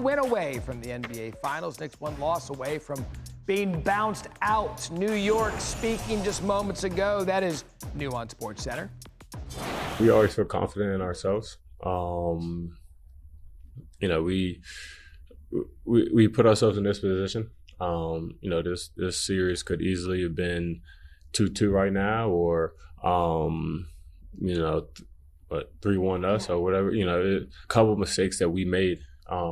win away from the NBA Finals. Knicks one loss away from being bounced out. New York speaking just moments ago. That is new on SportsCenter. We always feel confident in ourselves. We put ourselves in this position. This series could easily have been 2-2 right now, or 3-1 us or whatever. A couple of mistakes that we made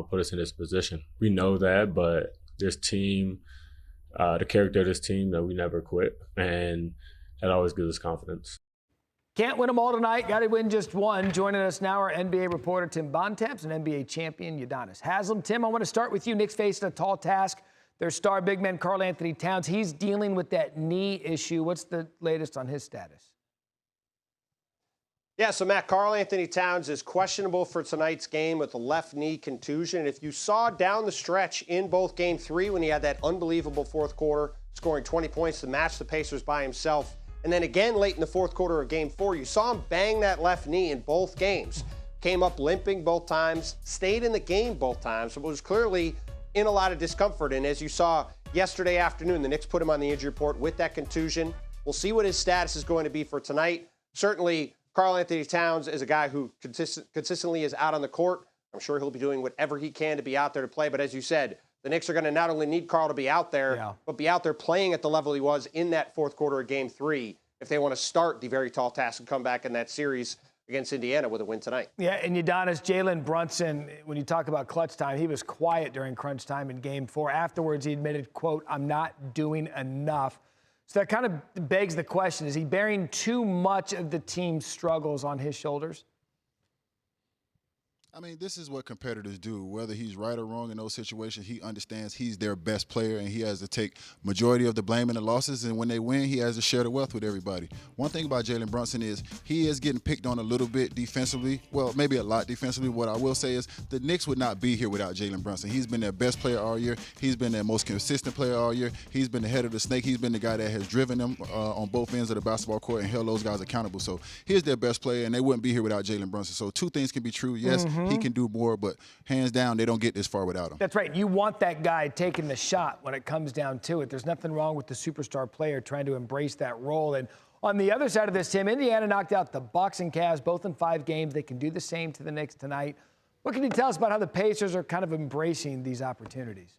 put us in this position. We know that, but this team, the character of this team, that we never quit, and that always gives us confidence. Can't win them all tonight. Got to win just one. Joining us now, our NBA reporter Tim Bontemps and NBA champion Udonis Haslem. Tim, I want to start with you. Knicks facing a tall task. Their star big man, Karl-Anthony Towns, he's dealing with that knee issue. What's the latest on his status? Yeah, so Matt, Karl-Anthony Towns is questionable for tonight's game with a left knee contusion. And if you saw down the stretch in both Game 3 when he had that unbelievable fourth quarter, scoring 20 points to match the Pacers by himself, and then again late in the fourth quarter of Game 4, you saw him bang that left knee in both games. Came up limping both times, stayed in the game both times, so it was clearly in a lot of discomfort. And as you saw yesterday afternoon, the Knicks put him on the injury report with that contusion. We'll see what his status is going to be for tonight. Certainly, Karl-Anthony Towns is a guy who consistently is out on the court. I'm sure he'll be doing whatever he can to be out there to play. But as you said, the Knicks are going to not only need Karl to be out there, but be out there playing at the level he was in that fourth quarter of Game 3 if they want to start the very tall task and come back in that series against Indiana with a win tonight. Yeah, and Udonis, Jalen Brunson, when you talk about clutch time, he was quiet during crunch time in Game 4. Afterwards, he admitted, quote, "I'm not doing enough." So that kind of begs the question, is he bearing too much of the team's struggles on his shoulders? I mean, this is what competitors do. Whether he's right or wrong in those situations, he understands he's their best player, and he has to take majority of the blame in the losses. And when they win, he has to share the wealth with everybody. One thing about Jalen Brunson is he is getting picked on a little bit defensively. Well, maybe a lot defensively. What I will say is the Knicks would not be here without Jalen Brunson. He's been their best player all year. He's been their most consistent player all year. He's been the head of the snake. He's been the guy that has driven them on both ends of the basketball court and held those guys accountable. So he's their best player, and they wouldn't be here without Jalen Brunson. So two things can be true. Yes, he can do more, but hands down, they don't get this far without him. That's right. You want that guy taking the shot when it comes down to it. There's nothing wrong with the superstar player trying to embrace that role. And on the other side of this, Tim, Indiana knocked out the Bucks and Cavs both in 5 games. They can do the same to the Knicks tonight. What can you tell us about how the Pacers are kind of embracing these opportunities?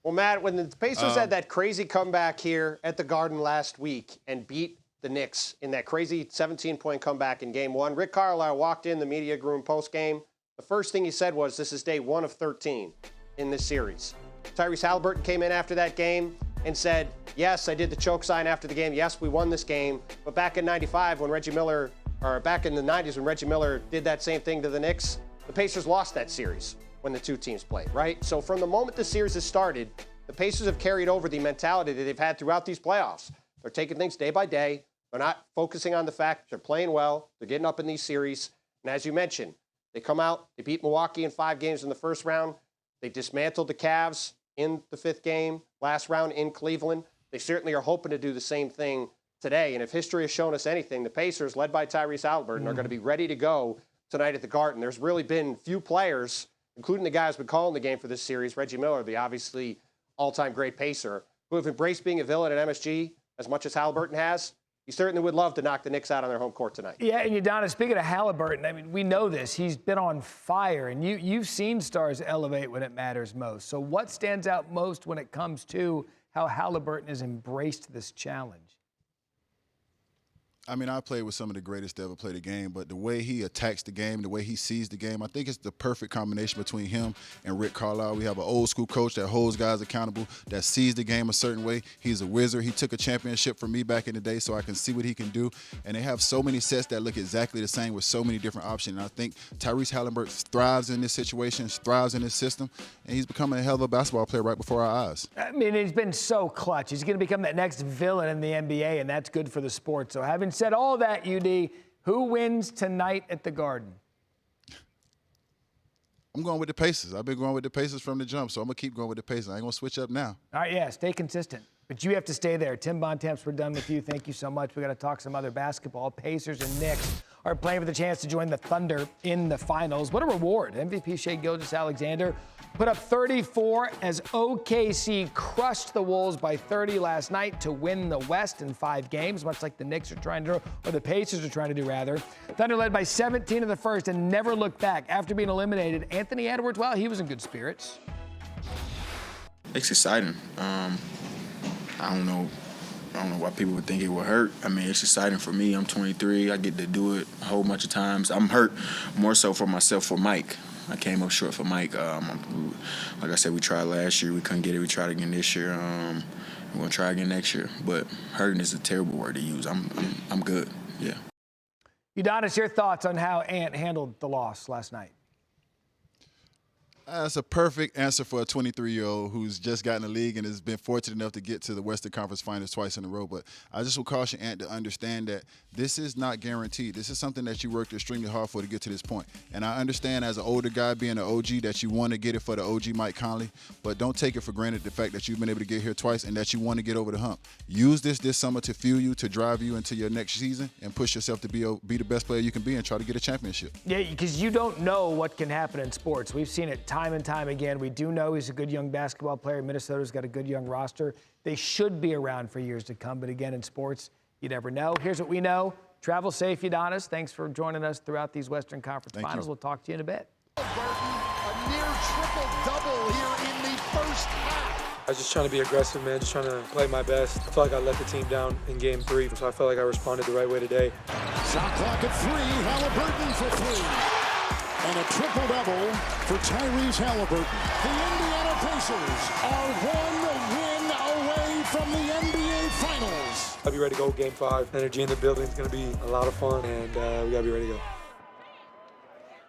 Well, Matt, when the Pacers had that crazy comeback here at the Garden last week and beat the Knicks in that crazy 17-point comeback in Game 1. Rick Carlisle walked in the media room post-game. The first thing he said was, this is day 1 of 13 in this series. Tyrese Haliburton came in after that game and said, yes, I did the choke sign after the game. Yes, we won this game. But back in '95 when Reggie Miller, or back in the 90s when Reggie Miller did that same thing to the Knicks, the Pacers lost that series when the two teams played, right? So from the moment the series has started, the Pacers have carried over the mentality that they've had throughout these playoffs. They're taking things day by day. They're not focusing on the fact that they're playing well. They're getting up in these series. And as you mentioned, they come out, they beat Milwaukee in 5 games in the first round. They dismantled the Cavs in the 5th game, last round in Cleveland. They certainly are hoping to do the same thing today. And if history has shown us anything, the Pacers, led by Tyrese Haliburton, are going to be ready to go tonight at the Garden. There's really been few players, including the guys who've been calling the game for this series, Reggie Miller, the obviously all-time great Pacer, who have embraced being a villain at MSG as much as Haliburton has. He certainly would love to knock the Knicks out on their home court tonight. Yeah, and Udonis, speaking of Haliburton, I mean, we know this. He's been on fire, and you've seen stars elevate when it matters most. So what stands out most when it comes to how Haliburton has embraced this challenge? I mean, I played with some of the greatest to ever play the game, but the way he attacks the game, the way he sees the game, I think it's the perfect combination between him and Rick Carlisle. We have an old school coach that holds guys accountable, that sees the game a certain way. He's a wizard. He took a championship from me back in the day, so I can see what he can do. And they have so many sets that look exactly the same with so many different options. And I think Tyrese Haliburton thrives in this situation, thrives in this system, and he's becoming a hell of a basketball player right before our eyes. I mean, he's been so clutch. He's going to become that next villain in the NBA, and that's good for the sport. So having said all that, UD, who wins tonight at the Garden? I'm going with the Pacers. I've been going with the Pacers from the jump, so I'm going to keep going with the Pacers. I ain't going to switch up now. All right, yeah, stay consistent. But you have to stay there. Tim Bontemps, we're done with you. Thank you so much. We got to talk some other basketball. Pacers and Knicks are playing for the chance to join the Thunder in the finals. What a reward. MVP Shai Gilgeous-Alexander put up 34 as OKC crushed the Wolves by 30 last night to win the West in 5 games, much like the Knicks are trying to do, or the Pacers are trying to do rather. Thunder led by 17 in the first and never looked back. After being eliminated, Anthony Edwards, well, he was in good spirits. It's exciting. I don't know why people would think it would hurt. I mean, it's exciting for me. I'm 23. I get to do it a whole bunch of times. I'm hurt more so for myself, for Mike. I came up short for Mike. Like I said, we tried last year. We couldn't get it. We tried again this year. We're going to try again next year. But hurting is a terrible word to use. I'm good, yeah. Udonis, your thoughts on how Ant handled the loss last night? That's a perfect answer for a 23-year-old who's just gotten the league and has been fortunate enough to get to the Western Conference Finals twice in a row. But I just would caution Ant to understand that this is not guaranteed. This is something that you worked extremely hard for to get to this point. And I understand as an older guy being an OG that you want to get it for the OG Mike Conley, but don't take it for granted the fact that you've been able to get here twice and that you want to get over the hump. Use this summer to fuel you, to drive you into your next season and push yourself to be the best player you can be and try to get a championship. Yeah, because you don't know what can happen in sports. We've seen it time and time again. We do know he's a good young basketball player. Minnesota's got a good young roster. They should be around for years to come. But again, in sports, you never know. Here's what we know. Travel safe, Udonis. Thanks for joining us throughout these Western Conference Finals. We'll talk to you in a bit. A near triple-double here in the first half. I was just trying to be aggressive, man, just trying to play my best. I felt like I let the team down in game 3, so I felt like I responded the right way today. Shot clock at 3, Halliburton for 3. And a triple-double for Tyrese Halliburton. The Indiana Pacers are 1 win away from the NBA Finals. I'll be ready to go game 5. Energy in the building is going to be a lot of fun, and we got to be ready to go.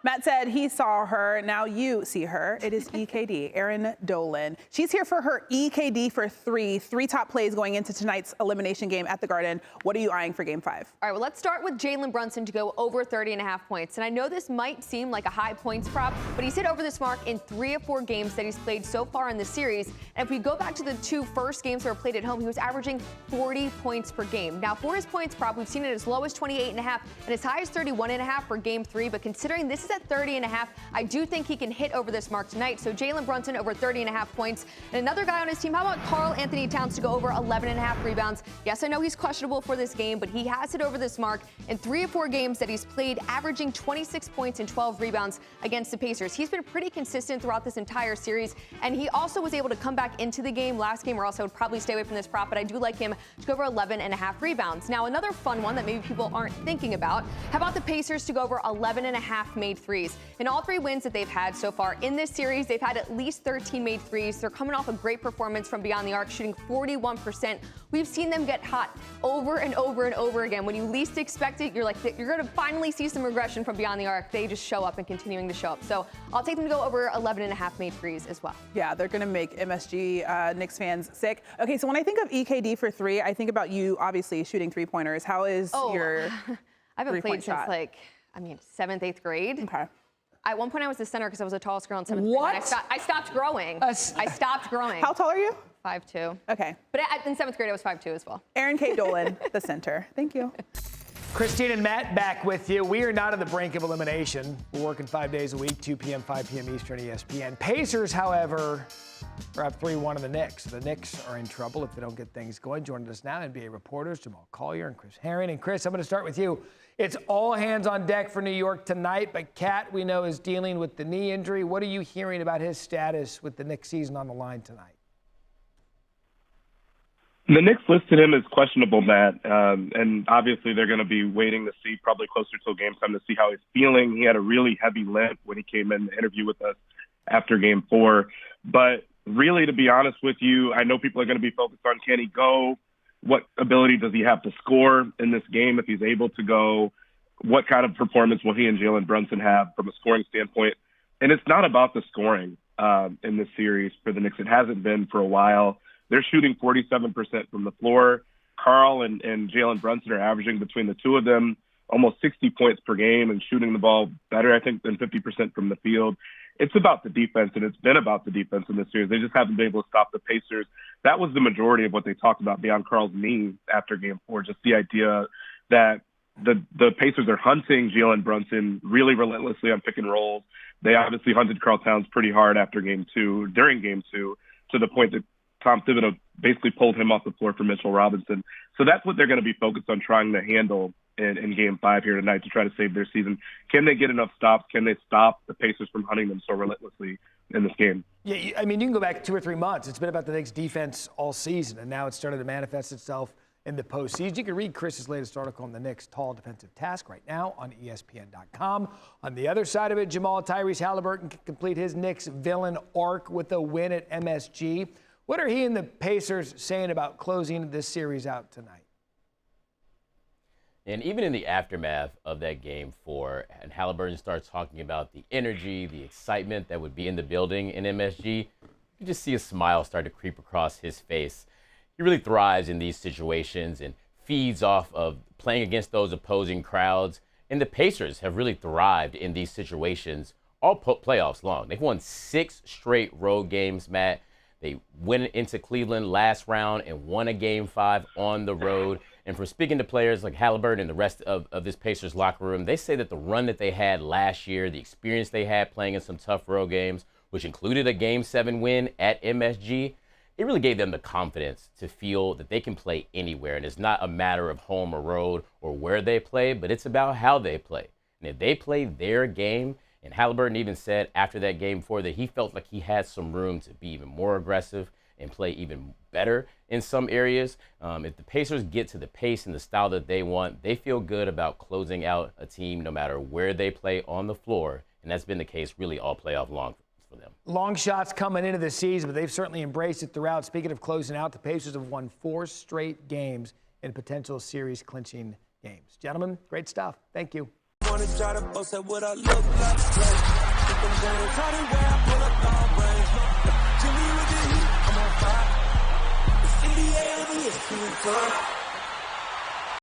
Matt said he saw her. Now you see her. It is EKD, Erin Dolan. She's here for her EKD for 3 top plays going into tonight's elimination game at the Garden. What are you eyeing for game 5? All right, well, let's start with Jalen Brunson to go over 30.5 points. And I know this might seem like a high points prop, but he's hit over this mark in 3 of 4 games that he's played so far in the series. And if we go back to the 2 first games that were played at home, he was averaging 40 points per game. Now, for his points prop, we've seen it as low as 28.5 and as high as 31.5 for game 3. But considering this is at 30.5, I do think he can hit over this mark tonight. So Jalen Brunson over 30.5 points. And another guy on his team, how about Karl Anthony Towns to go over 11.5 rebounds? Yes, I know he's questionable for this game, but he has hit over this mark in 3 of 4 games that he's played, averaging 26 points and 12 rebounds against the Pacers. He's been pretty consistent throughout this entire series, and he also was able to come back into the game last game, or else I would probably stay away from this prop, but I do like him to go over 11.5 rebounds. Now, another fun one that maybe people aren't thinking about, how about the Pacers to go over 11.5 made threes? In all 3 wins that they've had so far in this series, they've had at least 13 made threes. They're coming off a great performance from beyond the arc, shooting 41%. We've seen them get hot over and over and over again. When you least expect it, you're going to finally see some regression from beyond the arc. They just show up and continuing to show up. So I'll take them to go over 11.5 made threes as well. Yeah, they're going to make MSG Knicks fans sick. Okay, so when I think of EKD for 3, I think about you obviously shooting 3-pointers. How is your I haven't played shot? since 7th, 8th grade. Okay. At one point, I was the center because I was the tallest girl in 7th grade. What? I stopped growing. I stopped growing. How tall are you? 5'2". Okay. But in 7th grade, I was 5'2" as well. Erin K. Dolan, the center. Thank you. Christine and Matt back with you. We are not on the brink of elimination. We're working 5 days a week, 2 p.m., 5 p.m. Eastern, ESPN. Pacers, however, are up 3-1 in the Knicks. The Knicks are in trouble if they don't get things going. Joining us now, NBA reporters Jamal Collier and Chris Herring. And Chris, I'm going to start with you. It's all hands on deck for New York tonight, but Cat, we know, is dealing with the knee injury. What are you hearing about his status with the Knicks season on the line tonight? The Knicks listed him as questionable, Matt, and obviously they're going to be waiting to see, probably closer to game time, to see how he's feeling. He had a really heavy limp when he came in to interview with us after game 4. But really, to be honest with you, I know people are going to be focused on, can he go? What ability does he have to score in this game if he's able to go? What kind of performance will he and Jalen Brunson have from a scoring standpoint? And it's not about the scoring in this series for the Knicks. It hasn't been for a while. They're shooting 47% from the floor. Karl and Jalen Brunson are averaging between the two of them almost 60 points per game and shooting the ball better, I think, than 50% from the field. It's about the defense, and it's been about the defense in this series. They just haven't been able to stop the Pacers. That was the majority of what they talked about beyond Karl's knee after game 4, just the idea that the Pacers are hunting Jalen Brunson really relentlessly on pick and rolls. They obviously hunted Karl Towns pretty hard during game two, to the point that Tom Thibodeau basically pulled him off the floor for Mitchell Robinson. So that's what they're going to be focused on trying to handle in Game 5 here tonight to try to save their season. Can they get enough stops? Can they stop the Pacers from hunting them so relentlessly in this game? Yeah, I mean, you can go back 2 or 3 months. It's been about the Knicks' defense all season, and now it's started to manifest itself in the postseason. You can read Chris's latest article on the Knicks' tall defensive task right now on ESPN.com. On the other side of it, Jamal Tyrese Halliburton can complete his Knicks villain arc with a win at MSG. What are he and the Pacers saying about closing this series out tonight? And even in the aftermath of that Game 4, and Halliburton starts talking about the energy, the excitement that would be in the building in MSG, you just see a smile start to creep across his face. He really thrives in these situations and feeds off of playing against those opposing crowds. And the Pacers have really thrived in these situations all playoffs long. They've won 6 straight road games, Matt. They went into Cleveland last round and won a Game 5 on the road. And from speaking to players like Halliburton and the rest of this Pacers locker room, they say that the run that they had last year, the experience they had playing in some tough road games, which included a Game 7 win at MSG, it really gave them the confidence to feel that they can play anywhere. And it's not a matter of home or road or where they play, but it's about how they play. And if they play their game, and Halliburton even said after that Game 4 that he felt like he had some room to be even more aggressive and play even better in some areas. If the Pacers get to the pace and the style that they want, they feel good about closing out a team no matter where they play on the floor. And that's been the case really all playoff long for them. Long shots coming into the season, but they've certainly embraced it throughout. Speaking of closing out, the Pacers have won 4 straight games in potential series clinching games. Gentlemen, great stuff. Thank you. Wanna try to boast at what I look like. Keep them going, try to wear, I pull up long range. Jimmy with the heat, I'm on fire. It's NBA over here, feeling fun.